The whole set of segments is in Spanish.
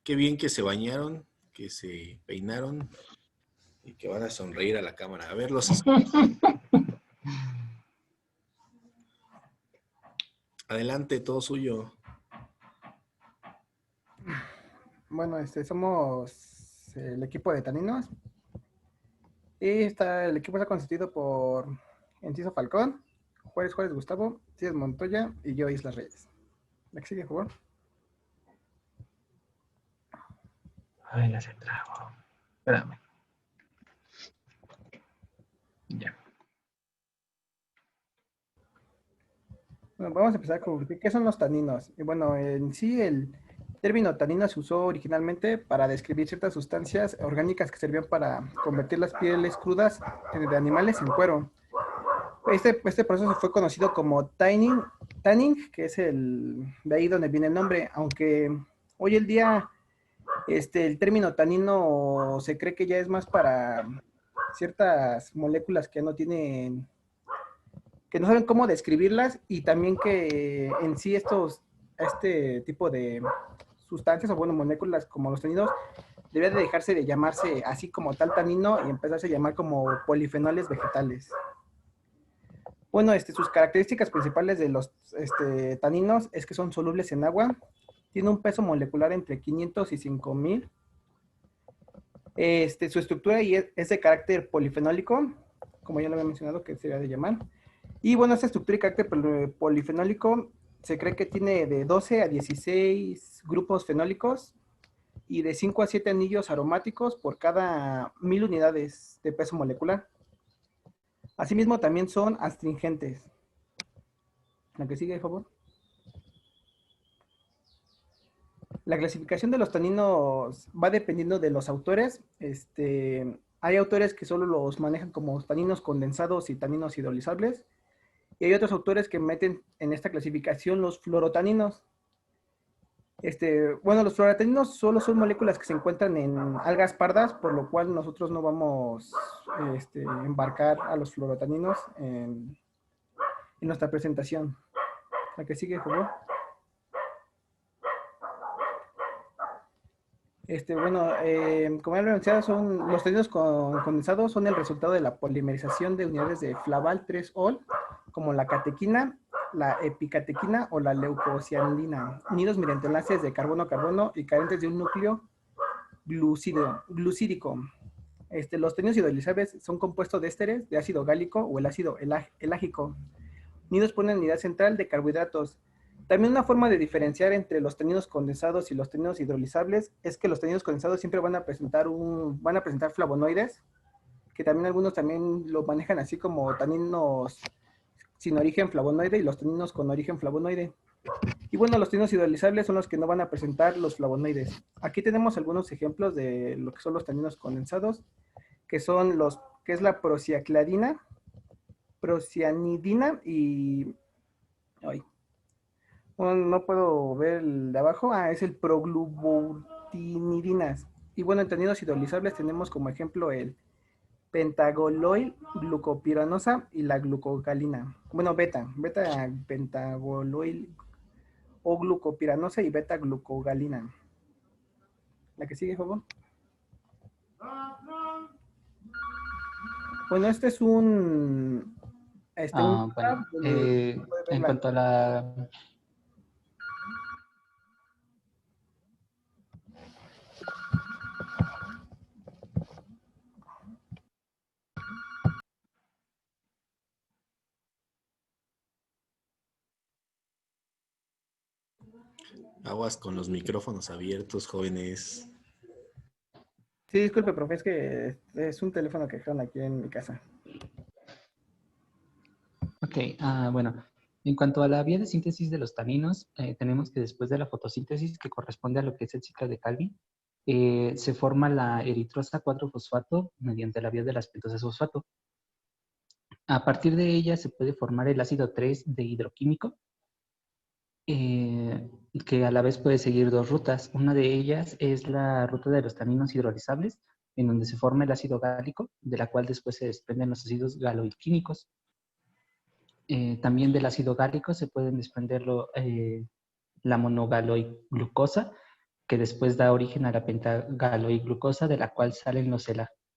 Qué bien que se bañaron, que se peinaron y que van a sonreír a la cámara. A ver, adelante, todo suyo. Bueno, somos el equipo de Taninos y el equipo está constituido por Enciso Falcón, Juárez Gustavo, Cías Montoya y yo, Islas Reyes. ¿La que sigue, por favor? Ay, la se trago. Espérame. Ya. Bueno, vamos a empezar con qué son los taninos. Y bueno, en sí el término tanino se usó originalmente para describir ciertas sustancias orgánicas que servían para convertir las pieles crudas de animales en cuero. Este proceso fue conocido como tanning, que es de ahí donde viene el nombre, aunque hoy en día el término tanino se cree que ya es más para ciertas moléculas que no saben cómo describirlas, y también que en sí este tipo de sustancias o bueno, moléculas como los taninos debería de dejarse de llamarse así como tal tanino y empezarse a llamar como polifenoles vegetales. Bueno, sus características principales de los taninos es que son solubles en agua, tiene un peso molecular entre 500 y 5000. Su estructura es de carácter polifenólico, como ya lo había mencionado, que se debe de llamar. Y bueno, esta estructura y carácter polifenólico se cree que tiene de 12 a 16 grupos fenólicos y de 5 a 7 anillos aromáticos por cada 1000 unidades de peso molecular. Asimismo, también son astringentes. La que sigue, por favor. La clasificación de los taninos va dependiendo de los autores. Hay autores que solo los manejan como taninos condensados y taninos hidrolizables. Y hay otros autores que meten en esta clasificación los fluorotaninos. Bueno, los fluorotaninos solo son moléculas que se encuentran en algas pardas, por lo cual nosotros no vamos a embarcar a los fluorotaninos en nuestra presentación. La que sigue, por favor. Bueno, como ya lo mencionado, los taninos condensados son el resultado de la polimerización de unidades de Flaval 3-ol, como la catequina, la epicatequina o la leucocianidina, unidos mediante enlaces de carbono-carbono y carentes de un núcleo glucídico. Los taninos hidrolizables son compuestos de ésteres de ácido gálico o el ácido elágico, unidos por una unidad central de carbohidratos. También una forma de diferenciar entre los taninos condensados y los taninos hidrolizables es que los taninos condensados siempre van a presentar flavonoides, que también algunos también lo manejan así como taninos sin origen flavonoide y los taninos con origen flavonoide. Y bueno, los taninos hidrolizables son los que no van a presentar los flavonoides. Aquí tenemos algunos ejemplos de lo que son los taninos condensados, que es la procianidina y... Ay, no puedo ver el de abajo. Es el proglutinidinas. Y bueno, en taninos hidrolizables tenemos como ejemplo el pentagoloil glucopiranosa y la glucogalina. Bueno, beta pentagoloil o glucopiranosa y beta glucogalina. La que sigue, por favor. Bueno, este es un Bueno, en cuanto a la... Aguas con los micrófonos abiertos, jóvenes. Sí, disculpe, profe, es que es un teléfono que dejaron aquí en mi casa. Ok, bueno, en cuanto a la vía de síntesis de los taninos, tenemos que después de la fotosíntesis, que corresponde a lo que es el ciclo de Calvin, se forma la eritrosa 4-fosfato mediante la vía de las pentosas fosfato. A partir de ella se puede formar el ácido 3 de hidroquímico, que a la vez puede seguir dos rutas. Una de ellas es la ruta de los taninos hidrolizables, en donde se forma el ácido gálico, de la cual después se desprenden los ácidos galoilquímicos. También del ácido gálico se pueden desprender la monogaloiglucosa, que después da origen a la pentagaloiglucosa, de la cual salen los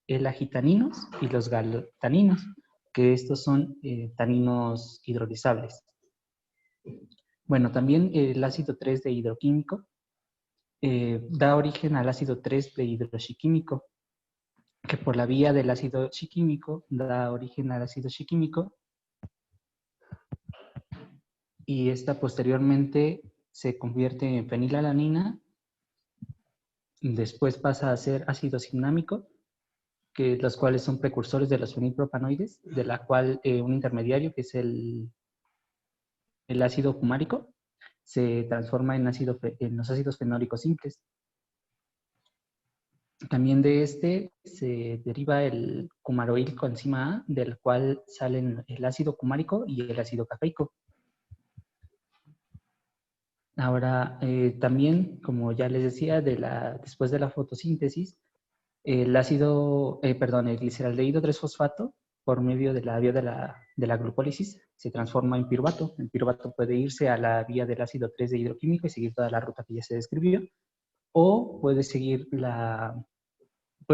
elagitaninos y los galotaninos, que estos son taninos hidrolizables. Bueno, también el ácido 3 de hidroquímico da origen al ácido 3 de hidroxiquímico, que por la vía del ácido xiquímico da origen al ácido xiquímico, y esta posteriormente se convierte en fenilalanina, después pasa a ser ácido cinámico, que los cuales son precursores de los fenilpropanoides, de la cual un intermediario, que es el ácido fumárico, se transforma en los ácidos fenólicos simples. También de este se deriva el cumaroil coenzima A, del cual salen el ácido cumárico y el ácido cafeico. Ahora, también, como ya les decía, después de la fotosíntesis, el gliceraldehído 3-fosfato, por medio de la vía de la glucólisis, se transforma en piruvato. El piruvato puede irse a la vía del ácido 3 de hidroquímico y seguir toda la ruta que ya se describió, o puede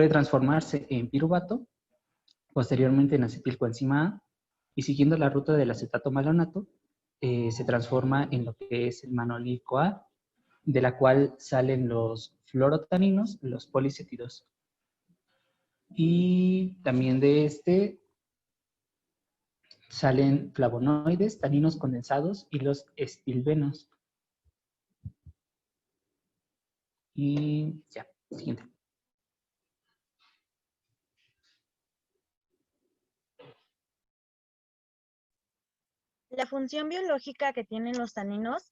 transformarse en piruvato, posteriormente en acetilcoenzima A, y siguiendo la ruta del acetato malonato, se transforma en lo que es el manolílico A, de la cual salen los fluorotaninos, los policétidos. Y también de este salen flavonoides, taninos condensados y los estilbenos. Y ya, siguiente. La función biológica que tienen los taninos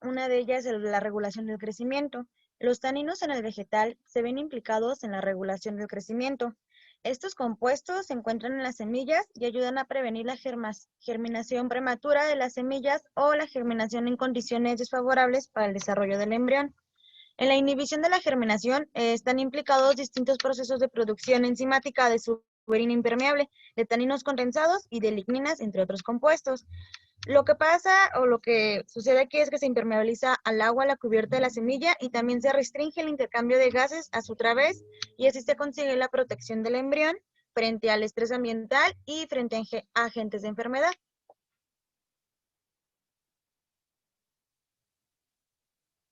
una de ellas la regulación del crecimiento. Los taninos en el vegetal se ven implicados en la regulación del crecimiento. Estos compuestos se encuentran en las semillas y ayudan a prevenir la germinación prematura de las semillas o la germinación en condiciones desfavorables para el desarrollo del embrión. En la inhibición de la germinación están implicados distintos procesos de producción enzimática de suberina impermeable, de taninos condensados y de ligninas, entre otros compuestos. Lo que pasa o lo que sucede aquí es que se impermeabiliza al agua la cubierta de la semilla y también se restringe el intercambio de gases a su través, y así se consigue la protección del embrión frente al estrés ambiental y frente a agentes de enfermedad.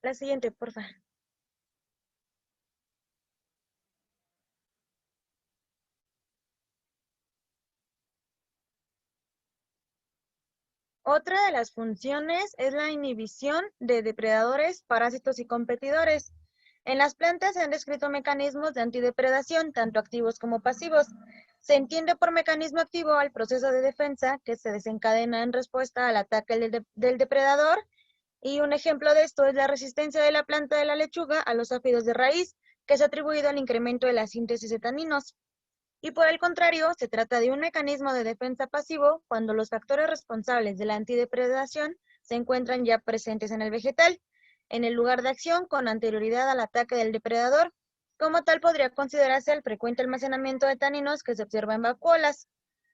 La siguiente, por favor. Otra de las funciones es la inhibición de depredadores, parásitos y competidores. En las plantas se han descrito mecanismos de antidepredación, tanto activos como pasivos. Se entiende por mecanismo activo al proceso de defensa que se desencadena en respuesta al ataque del depredador, y un ejemplo de esto es la resistencia de la planta de la lechuga a los áfidos de raíz, que es atribuido al incremento de la síntesis de taninos. Y por el contrario, se trata de un mecanismo de defensa pasivo cuando los factores responsables de la antidepredación se encuentran ya presentes en el vegetal, en el lugar de acción con anterioridad al ataque del depredador. Como tal, podría considerarse el frecuente almacenamiento de taninos que se observa en vacuolas.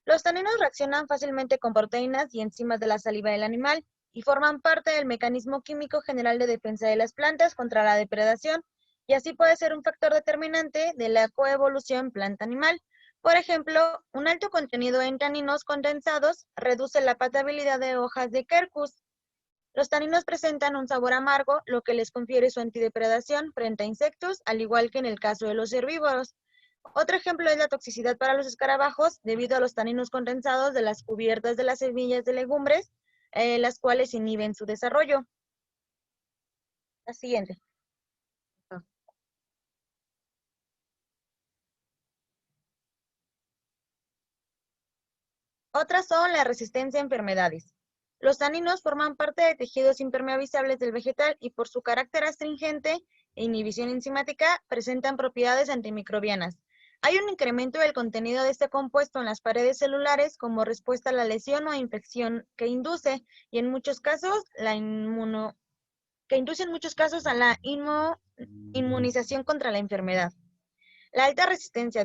Los taninos reaccionan fácilmente con proteínas y enzimas de la saliva del animal y forman parte del mecanismo químico general de defensa de las plantas contra la depredación, y así puede ser un factor determinante de la coevolución planta-animal. Por ejemplo, un alto contenido en taninos condensados reduce la patabilidad de hojas de quercus. Los taninos presentan un sabor amargo, lo que les confiere su antidepredación frente a insectos, al igual que en el caso de los herbívoros. Otro ejemplo es la toxicidad para los escarabajos debido a los taninos condensados de las cubiertas de las semillas de legumbres, las cuales inhiben su desarrollo. La siguiente. Otras son la resistencia a enfermedades. Los taninos forman parte de tejidos impermeabilizables del vegetal y por su carácter astringente e inhibición enzimática presentan propiedades antimicrobianas. Hay un incremento del contenido de este compuesto en las paredes celulares como respuesta a la lesión o infección que induce, y en muchos casos a la inmunización contra la enfermedad. La alta resistencia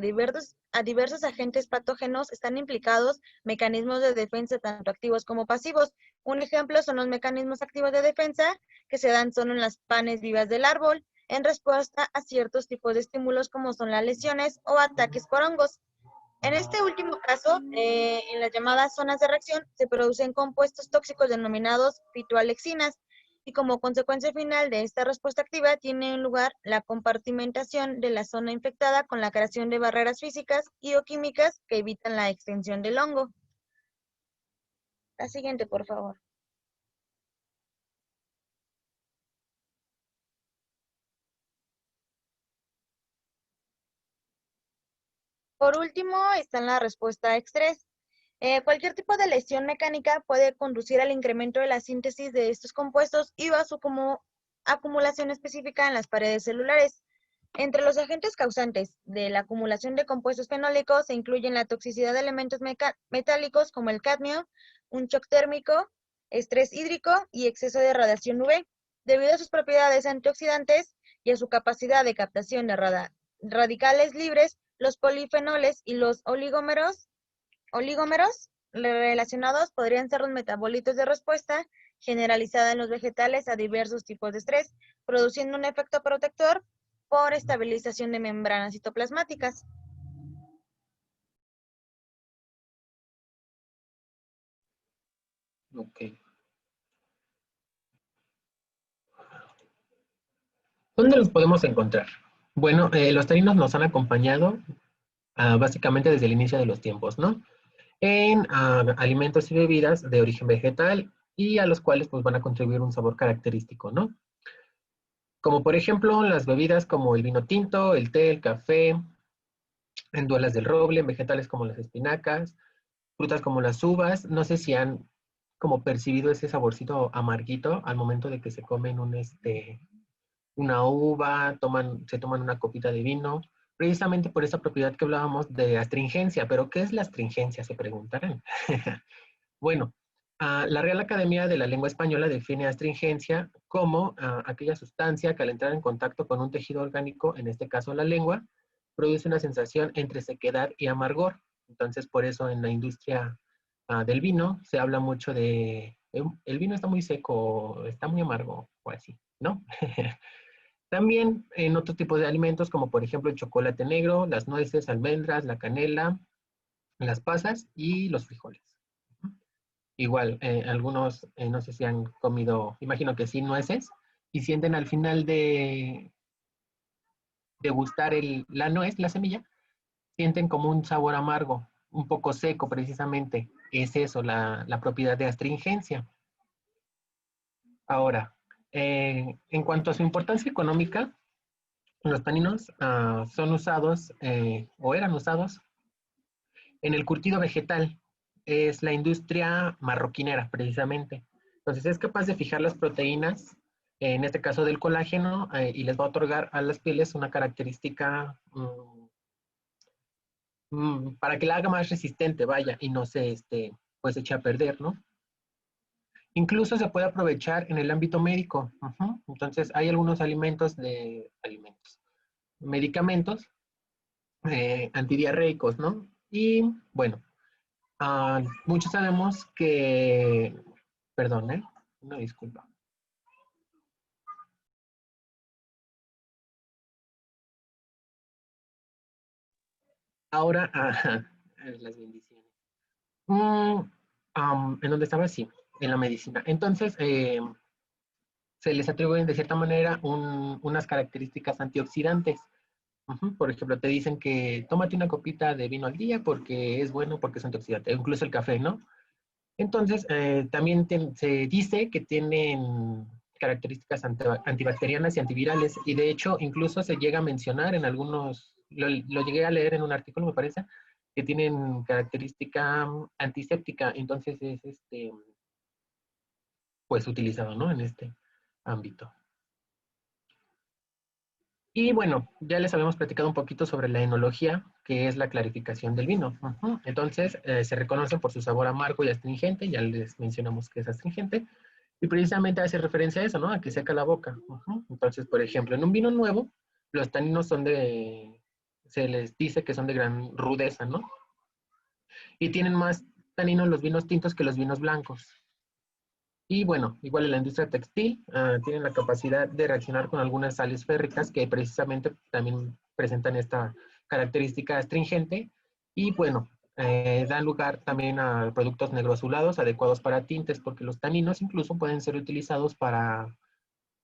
a diversos agentes patógenos están implicados mecanismos de defensa tanto activos como pasivos. Un ejemplo son los mecanismos activos de defensa que se dan solo en las panes vivas del árbol en respuesta a ciertos tipos de estímulos como son las lesiones o ataques por hongos. En este último caso, en las llamadas zonas de reacción, se producen compuestos tóxicos denominados fitoalexinas, y como consecuencia final de esta respuesta activa tiene lugar la compartimentación de la zona infectada con la creación de barreras físicas y o químicas que evitan la extensión del hongo. La siguiente, por favor. Por último, está en la respuesta a estrés. Cualquier tipo de lesión mecánica puede conducir al incremento de la síntesis de estos compuestos y a su acumulación específica en las paredes celulares. Entre los agentes causantes de la acumulación de compuestos fenólicos se incluyen la toxicidad de elementos metálicos como el cadmio, un shock térmico, estrés hídrico y exceso de radiación UV. Debido a sus propiedades antioxidantes y a su capacidad de captación de radicales libres, los polifenoles y los oligómeros relacionados podrían ser los metabolitos de respuesta generalizada en los vegetales a diversos tipos de estrés, produciendo un efecto protector por estabilización de membranas citoplasmáticas. Ok. ¿Dónde los podemos encontrar? Bueno, los taninos nos han acompañado básicamente desde el inicio de los tiempos, ¿no? En alimentos y bebidas de origen vegetal y a los cuales pues van a contribuir un sabor característico, ¿no? Como por ejemplo las bebidas como el vino tinto, el té, el café, en duelas del roble, en vegetales como las espinacas, frutas como las uvas. No sé si han como percibido ese saborcito amarguito al momento de que se comen una uva, se toman una copita de vino, precisamente por esa propiedad que hablábamos de astringencia. ¿Pero qué es la astringencia? Se preguntarán. Bueno, la Real Academia de la Lengua Española define astringencia como aquella sustancia que al entrar en contacto con un tejido orgánico, en este caso la lengua, produce una sensación entre sequedad y amargor. Entonces, por eso en la industria del vino se habla mucho de el vino está muy seco, está muy amargo, o así, ¿no? También en otro tipo de alimentos, como por ejemplo el chocolate negro, las nueces, almendras, la canela, las pasas y los frijoles. Igual, algunos, no sé si han comido, imagino que sí, nueces, y sienten al final de degustar la nuez, la semilla, sienten como un sabor amargo, un poco seco precisamente. Es eso, la propiedad de astringencia. Ahora, en cuanto a su importancia económica, los taninos son usados o eran usados en el curtido vegetal. Es la industria marroquinera, precisamente. Entonces es capaz de fijar las proteínas, en este caso del colágeno, y les va a otorgar a las pieles una característica para que la haga más resistente, vaya, y no se pues eche a perder, ¿no? Incluso se puede aprovechar en el ámbito médico. Entonces hay algunos medicamentos antidiarreicos, ¿no? Y bueno, muchos sabemos que, perdón, una disculpa. Ahora, las bendiciones. ¿En dónde estaba? Sí, en la medicina. Entonces, se les atribuyen de cierta manera unas características antioxidantes. Por ejemplo, te dicen que tómate una copita de vino al día porque es bueno, porque es antioxidante, incluso el café, ¿no? Entonces, también se dice que tienen características antibacterianas y antivirales, y de hecho, incluso se llega a mencionar en algunos, lo llegué a leer en un artículo, me parece, que tienen característica antiséptica, entonces es pues utilizado, ¿no? En este ámbito. Y bueno, ya les habíamos platicado un poquito sobre la enología, que es la clarificación del vino. Entonces, se reconocen por su sabor amargo y astringente, ya les mencionamos que es astringente, y precisamente hace referencia a eso, ¿no? A que seca la boca. Entonces, por ejemplo, en un vino nuevo, los taninos se les dice que son de gran rudeza, ¿no? Y tienen más taninos los vinos tintos que los vinos blancos. Y bueno, igual en la industria textil, tienen la capacidad de reaccionar con algunas sales férricas que precisamente también presentan esta característica astringente. Y bueno, dan lugar también a productos negroazulados adecuados para tintes, porque los taninos incluso pueden ser utilizados para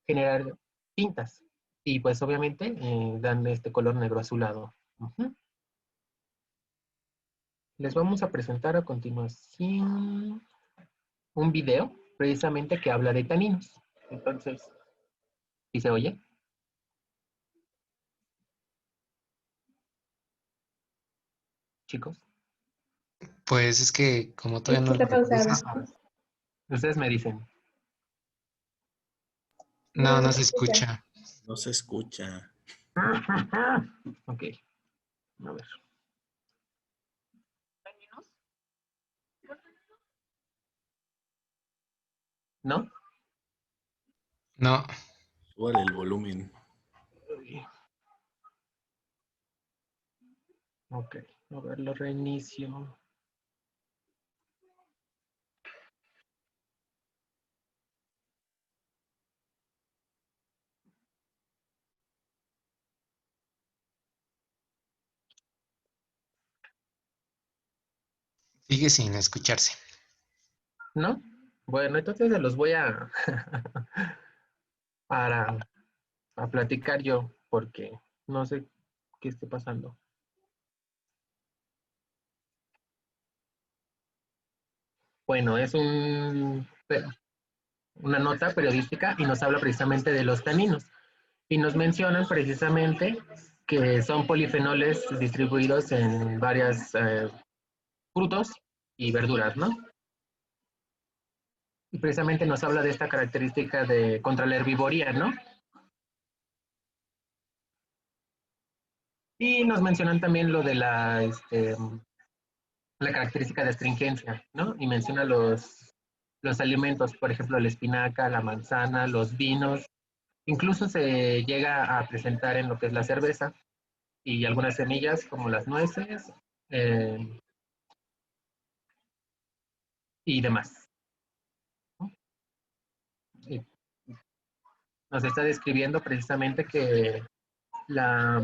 generar tintas. Y pues obviamente dan este color negro azulado. Les vamos a presentar a continuación un video precisamente que habla de taninos. Entonces, ¿sí se oye? Chicos, Pues es que como todavía no lo Está pausado. reproduces, ustedes me dicen. no, no se se escucha. escucha. No se escucha. Ok, a ver. ¿No? No, Súbale el volumen. Ok, a ver, lo reinicio. sigue sin escucharse. ¿No? Bueno, entonces se los voy a, a platicar yo, porque no sé qué esté pasando. Bueno, es una nota periodística y nos habla precisamente de los taninos. Y nos mencionan precisamente que son polifenoles distribuidos en varias frutos y verduras, ¿no? Y precisamente nos habla de esta característica de contra la herbivoría, ¿no? Y nos mencionan también lo de la característica de astringencia, ¿no? Y menciona los alimentos, por ejemplo, la espinaca, la manzana, los vinos. Incluso se llega a presentar en lo que es la cerveza y algunas semillas como las nueces y demás. Y nos está describiendo precisamente que la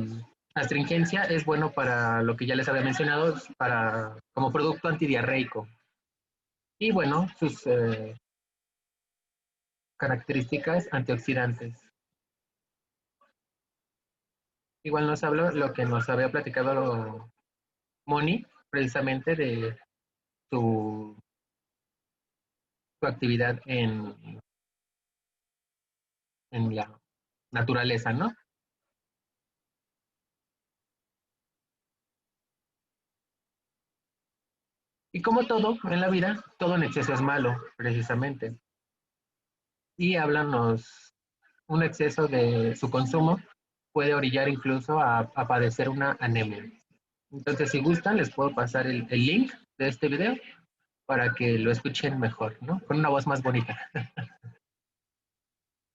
astringencia es bueno para lo que ya les había mencionado, para, como producto antidiarreico. Y bueno, sus características antioxidantes. Igual nos habla lo que nos había platicado Moni, precisamente de su, su actividad en la naturaleza, ¿no? Y como todo en la vida, todo en exceso es malo, precisamente. Y háblanos, un exceso de su consumo puede orillar incluso a padecer una anemia. Entonces, si gustan, les puedo pasar el link de este video para que lo escuchen mejor, ¿no? Con una voz más bonita.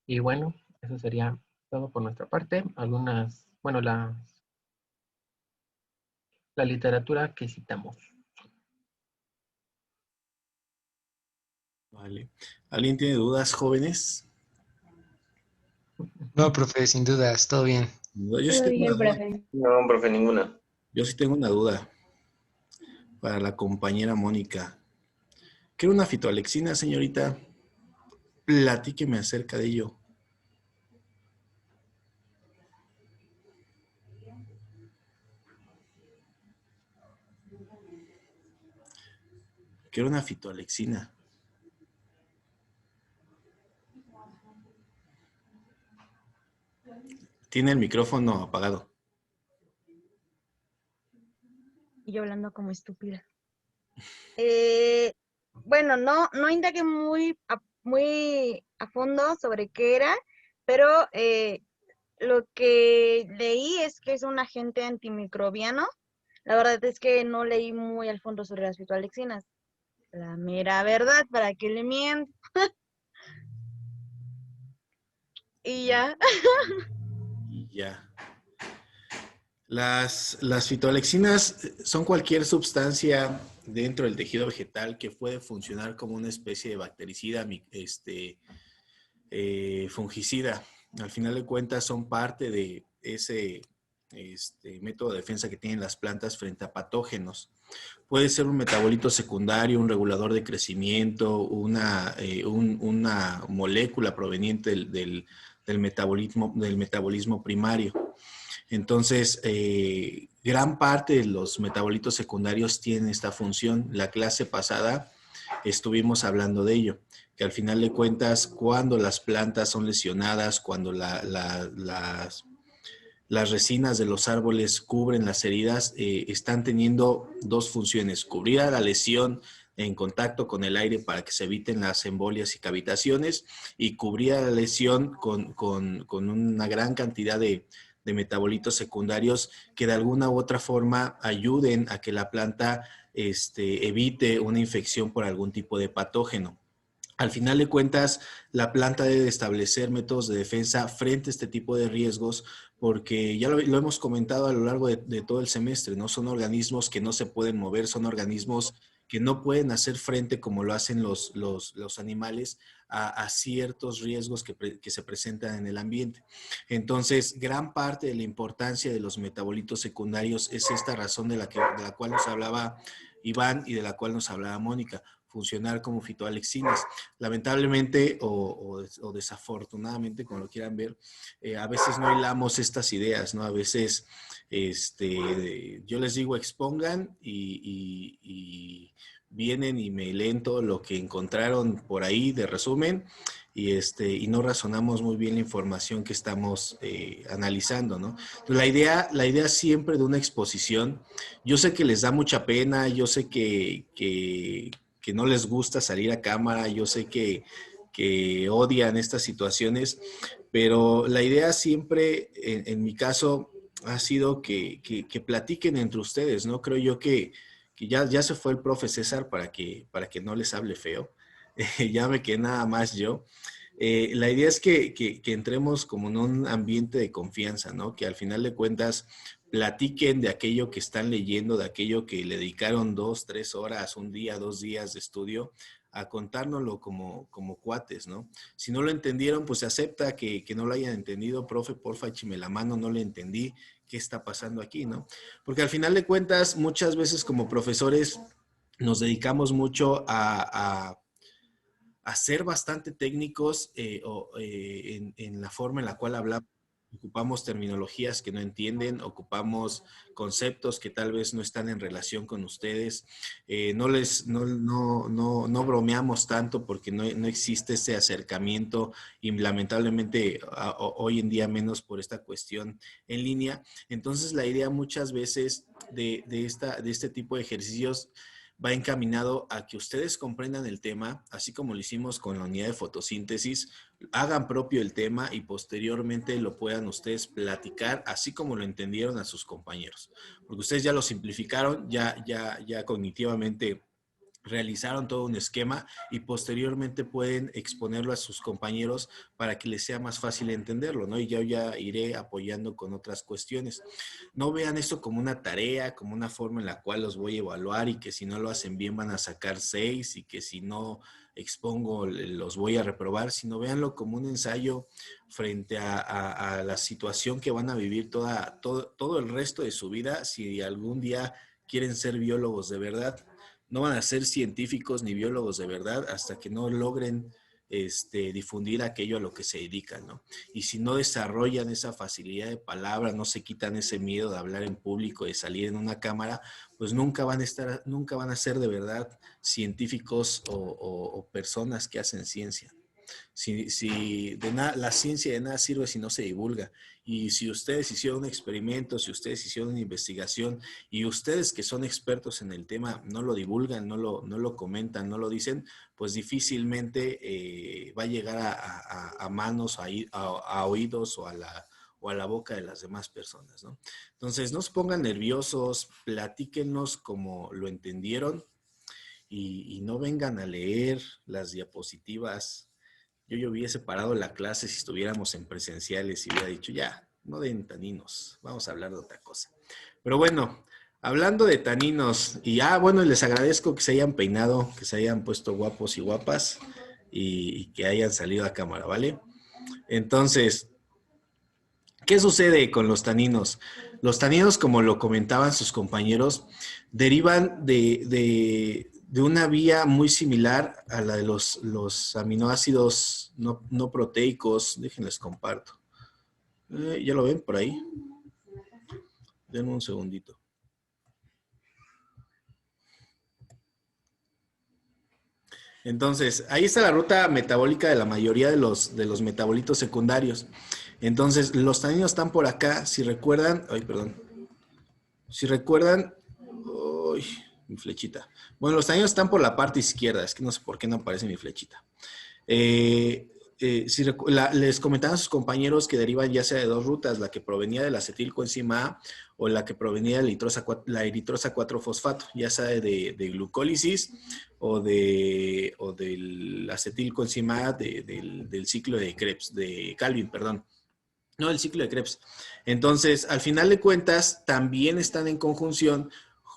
Y bueno, eso sería todo por nuestra parte. Algunas, bueno, la literatura que citamos. Vale. ¿Alguien tiene dudas, jóvenes? No, profe, sin dudas, todo bien. Yo sí Todo tengo una bien, duda. profe. No, profe, ninguna. Yo sí tengo una duda para la compañera Mónica. ¿Quiere una fitoalexina, señorita? Platíqueme acerca de ello. Quiero una fitoalexina. Tiene el micrófono apagado. Y yo hablando como estúpida. Bueno, no indagué muy a fondo sobre qué era, pero lo que leí es que es un agente antimicrobiano. La verdad es que no leí muy al fondo sobre las fitoalexinas. La mera verdad, ¿para qué le miento? Y ya. Y ya. Las fitoalexinas son cualquier sustancia dentro del tejido vegetal que puede funcionar como una especie de bactericida, fungicida. Al final de cuentas son parte de ese método de defensa que tienen las plantas frente a patógenos. Puede ser un metabolito secundario, un regulador de crecimiento, una molécula proveniente del metabolismo primario. Entonces, gran parte de los metabolitos secundarios tienen esta función. La clase pasada estuvimos hablando de ello, que al final de cuentas, cuando las plantas son lesionadas, cuando las resinas de los árboles cubren las heridas, están teniendo dos funciones: cubrir a la lesión en contacto con el aire para que se eviten las embolias y cavitaciones, y cubrir a la lesión con una gran cantidad de metabolitos secundarios que de alguna u otra forma ayuden a que la planta evite una infección por algún tipo de patógeno. Al final de cuentas, la planta debe establecer métodos de defensa frente a este tipo de riesgos, porque ya lo hemos comentado a lo largo de todo el semestre, ¿no? Son organismos que no se pueden mover, son organismos que no pueden hacer frente como lo hacen los animales a ciertos riesgos que se presentan en el ambiente. Entonces, gran parte de la importancia de los metabolitos secundarios es esta razón de la cual nos hablaba Iván y de la cual nos hablaba Mónica: funcionar como fitoalexinas. Lamentablemente o desafortunadamente, como lo quieran ver, a veces no hilamos estas ideas, ¿no? A veces yo les digo expongan y vienen y me leen todo lo que encontraron por ahí de resumen y no razonamos muy bien la información que estamos analizando, ¿no? La idea siempre de una exposición, yo sé que les da mucha pena, yo sé que no les gusta salir a cámara, yo sé que odian estas situaciones, pero la idea siempre, en mi caso, ha sido que platiquen entre ustedes, ¿no? Creo yo que ya se fue el profe César para que no les hable feo. Ya me quedé nada más yo. La idea es que entremos como en un ambiente de confianza, ¿no? Que al final de cuentas platiquen de aquello que están leyendo, de aquello que le dedicaron 2, 3 horas, un día, 2 días de estudio, a contárnoslo como cuates, ¿no? Si no lo entendieron, pues se acepta que no lo hayan entendido. Profe, porfa, écheme la mano, no le entendí. ¿Qué está pasando aquí, no? Porque al final de cuentas, muchas veces como profesores nos dedicamos mucho a ser bastante técnicos en la forma en la cual hablamos. Ocupamos terminologías que no entienden, ocupamos conceptos que tal vez no están en relación con ustedes. No bromeamos tanto porque no existe ese acercamiento y lamentablemente hoy en día menos por esta cuestión en línea. Entonces la idea muchas veces de este tipo de ejercicios va encaminado a que ustedes comprendan el tema, así como lo hicimos con la unidad de fotosíntesis, hagan propio el tema y posteriormente lo puedan ustedes platicar, así como lo entendieron a sus compañeros. Porque ustedes ya lo simplificaron, ya cognitivamente realizaron todo un esquema y posteriormente pueden exponerlo a sus compañeros para que les sea más fácil entenderlo, ¿no? Y yo ya iré apoyando con otras cuestiones. No vean esto como una tarea, como una forma en la cual los voy a evaluar y que si no lo hacen bien van a sacar 6 y que si no expongo los voy a reprobar, sino véanlo como un ensayo frente a la situación que van a vivir todo el resto de su vida si algún día quieren ser biólogos de verdad. No van a ser científicos ni biólogos de verdad hasta que no logren difundir aquello a lo que se dedican, ¿no? Y si no desarrollan esa facilidad de palabra, no se quitan ese miedo de hablar en público, de salir en una cámara, pues nunca van a ser de verdad científicos o personas que hacen ciencia. Si de nada, la ciencia de nada sirve si no se divulga. Y si ustedes hicieron un experimento, si ustedes hicieron una investigación y ustedes que son expertos en el tema no lo divulgan, no lo comentan, no lo dicen, pues difícilmente va a llegar a manos, a oídos o a la boca de las demás personas, ¿no? Entonces, no se pongan nerviosos, platíquenos como lo entendieron y no vengan a leer las diapositivas. Yo hubiese parado la clase si estuviéramos en presenciales y hubiera dicho, ya, no den taninos, vamos a hablar de otra cosa. Pero bueno, hablando de taninos, y bueno, les agradezco que se hayan peinado, que se hayan puesto guapos y guapas y que hayan salido a cámara, ¿vale? Entonces, ¿qué sucede con los taninos? Los taninos, como lo comentaban sus compañeros, derivan de una vía muy similar a la de los aminoácidos no proteicos. Déjenles comparto. ¿Ya lo ven por ahí? Denme un segundito. Entonces, ahí está la ruta metabólica de la mayoría de los metabolitos secundarios. Entonces, los taninos están por acá. Si recuerdan, ay, perdón. Si recuerdan, uy, mi flechita. Bueno, los taninos están por la parte izquierda. Es que no sé por qué no aparece mi flechita. Les comentaban a sus compañeros que derivan ya sea de dos rutas, la que provenía del acetilcoenzima A o la que provenía de la eritrosa 4-fosfato, ya sea de glucólisis o del acetilcoenzima A del ciclo de Krebs, de Calvin, perdón. No, el ciclo de Krebs. Entonces, al final de cuentas, también están en conjunción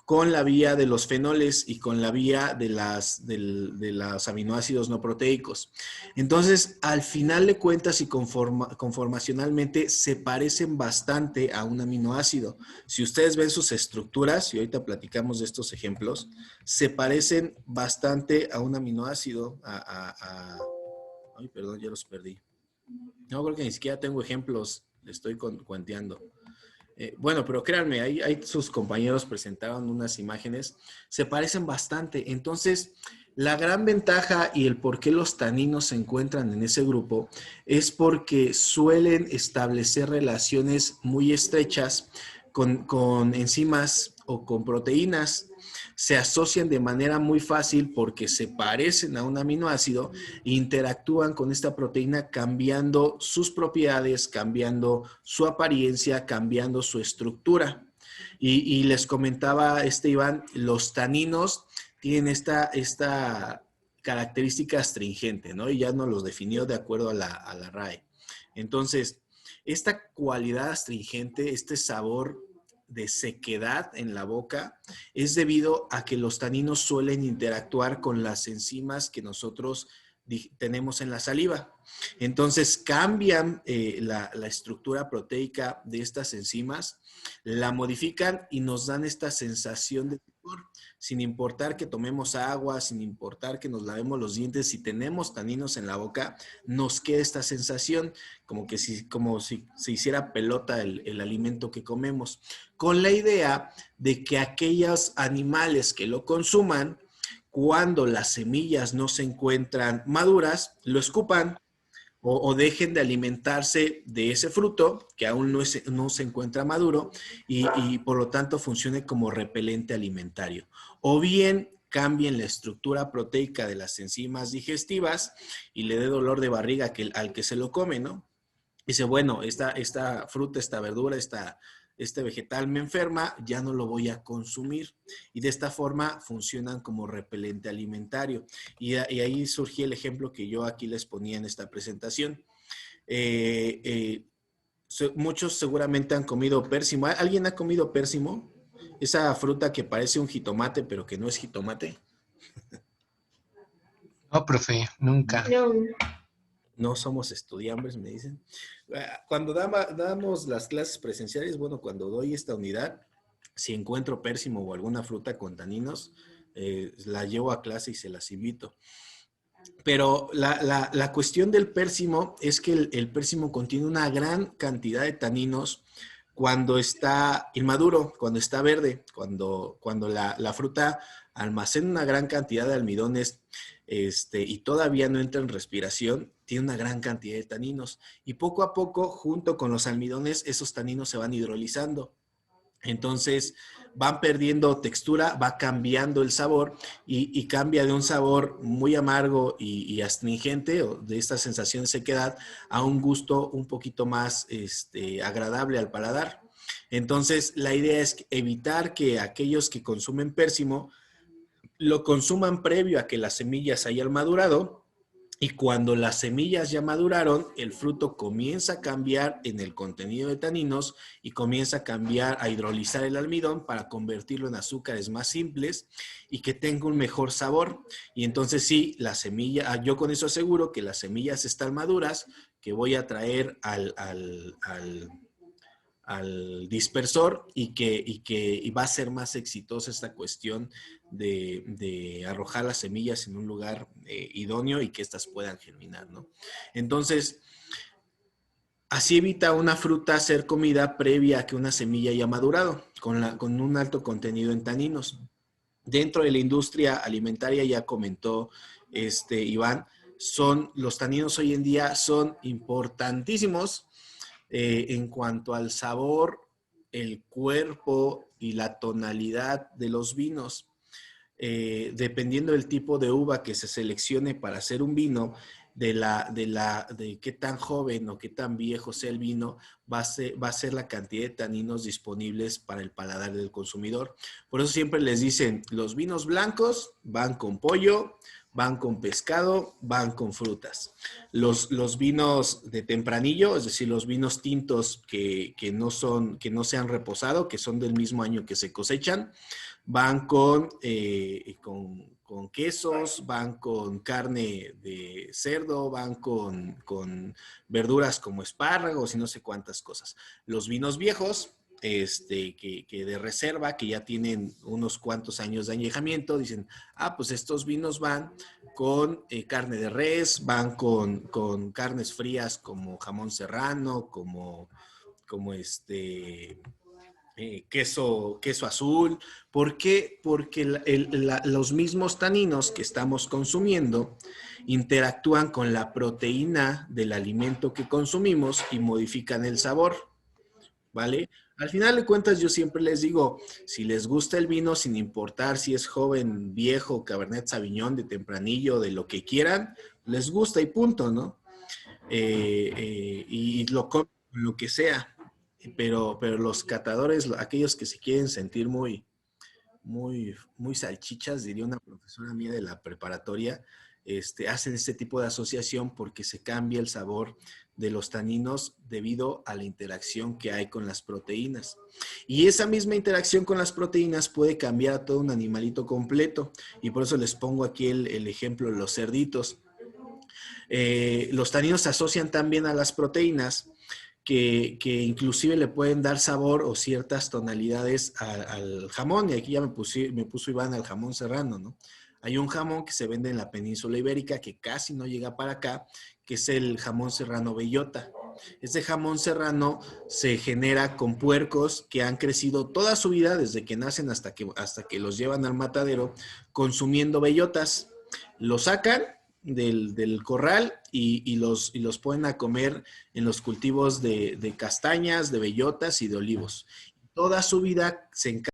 con la vía de los fenoles y con la vía de los aminoácidos no proteicos. Entonces, al final de cuentas y conformacionalmente se parecen bastante a un aminoácido. Si ustedes ven sus estructuras, y ahorita platicamos de estos ejemplos, se parecen bastante a un aminoácido, ay, perdón, ya los perdí. No, creo que ni siquiera tengo ejemplos, le estoy cuenteando. Bueno, pero créanme, ahí sus compañeros presentaron unas imágenes, se parecen bastante. Entonces, la gran ventaja y el por qué los taninos se encuentran en ese grupo es porque suelen establecer relaciones muy estrechas con enzimas o con proteínas. Se asocian de manera muy fácil porque se parecen a un aminoácido e interactúan con esta proteína cambiando sus propiedades, cambiando su apariencia, cambiando su estructura. Y les comentaba Iván, los taninos tienen esta característica astringente, ¿no? Y ya nos los definió de acuerdo a la RAE. Entonces, esta cualidad astringente, este sabor de sequedad en la boca, es debido a que los taninos suelen interactuar con las enzimas que nosotros tenemos en la saliva. Entonces cambian la estructura proteica de estas enzimas, la modifican y nos dan esta sensación de sabor, sin importar que tomemos agua, sin importar que nos lavemos los dientes. Si tenemos taninos en la boca, nos queda esta sensación como si se hiciera pelota el alimento que comemos, con la idea de que aquellos animales que lo consuman, cuando las semillas no se encuentran maduras, lo escupan o dejen de alimentarse de ese fruto que aún no se encuentra maduro y por lo tanto funcione como repelente alimentario. O bien cambien la estructura proteica de las enzimas digestivas y le dé dolor de barriga al que se lo come, ¿no? Dice, bueno, esta fruta, esta verdura, este vegetal me enferma, ya no lo voy a consumir. Y de esta forma funcionan como repelente alimentario. Y ahí surgió el ejemplo que yo aquí les ponía en esta presentación. Muchos seguramente han comido pérsimo. ¿Alguien ha comido pérsimo? Esa fruta que parece un jitomate, pero que no es jitomate. No, profe, nunca. No. No somos estudiambres, me dicen. Cuando damos las clases presenciales, bueno, cuando doy esta unidad, si encuentro pérsimo o alguna fruta con taninos, la llevo a clase y se las invito. Pero la cuestión del pérsimo es que el pérsimo contiene una gran cantidad de taninos cuando está inmaduro, cuando está verde, cuando la fruta almacena una gran cantidad de almidones y todavía no entra en respiración, tiene una gran cantidad de taninos. Y poco a poco, junto con los almidones, esos taninos se van hidrolizando. Entonces van perdiendo textura, va cambiando el sabor y cambia de un sabor muy amargo y astringente, o de esta sensación de sequedad, a un gusto un poquito más agradable al paladar. Entonces la idea es evitar que aquellos que consumen pérsimo lo consuman previo a que las semillas hayan madurado Y cuando las semillas ya maduraron, el fruto comienza a cambiar en el contenido de taninos y comienza a cambiar, a hidrolizar el almidón para convertirlo en azúcares más simples y que tenga un mejor sabor. Y entonces sí, la semilla, yo con eso aseguro que las semillas están maduras, que voy a traer al dispersor y va a ser más exitosa esta cuestión de arrojar las semillas en un lugar idóneo y que éstas puedan germinar, ¿no? Entonces, así evita una fruta ser comida previa a que una semilla haya madurado, con un alto contenido en taninos. Dentro de la industria alimentaria, ya comentó Iván, los taninos hoy en día son importantísimos en cuanto al sabor, el cuerpo y la tonalidad de los vinos. Dependiendo del tipo de uva que se seleccione para hacer un vino, de qué tan joven o qué tan viejo sea el vino, va a ser la cantidad de taninos disponibles para el paladar del consumidor. Por eso siempre les dicen, los vinos blancos van con pollo, van con pescado, van con frutas. Los vinos de tempranillo, es decir, los vinos tintos que no se han reposado, que son del mismo año que se cosechan, van con quesos, van con carne de cerdo, van con verduras como espárragos y no sé cuántas cosas. Los vinos viejos, que de reserva, que ya tienen unos cuantos años de añejamiento, dicen, pues estos vinos van con carne de res, van con carnes frías como jamón serrano, como queso azul. ¿Por qué? Porque los mismos taninos que estamos consumiendo interactúan con la proteína del alimento que consumimos y modifican el sabor, ¿vale? Al final de cuentas, yo siempre les digo, si les gusta el vino, sin importar si es joven, viejo, Cabernet Sauvignon, de tempranillo, de lo que quieran, les gusta y punto, ¿no? Y lo comen lo que sea. Pero los catadores, aquellos que se quieren sentir muy salchichas, diría una profesora mía de la preparatoria, hacen este tipo de asociación porque se cambia el sabor de los taninos debido a la interacción que hay con las proteínas. Y esa misma interacción con las proteínas puede cambiar a todo un animalito completo. Y por eso les pongo aquí el ejemplo de los cerditos. Los taninos se asocian también a las proteínas que inclusive le pueden dar sabor o ciertas tonalidades al jamón. Y aquí ya me puso Iván al jamón serrano, ¿no? Hay un jamón que se vende en la península ibérica que casi no llega para acá, que es el jamón serrano bellota. Este jamón serrano se genera con puercos que han crecido toda su vida, desde que nacen hasta que los llevan al matadero, consumiendo bellotas. Lo sacan del corral y los ponen a comer en los cultivos de castañas, de bellotas y de olivos. Toda su vida se encargan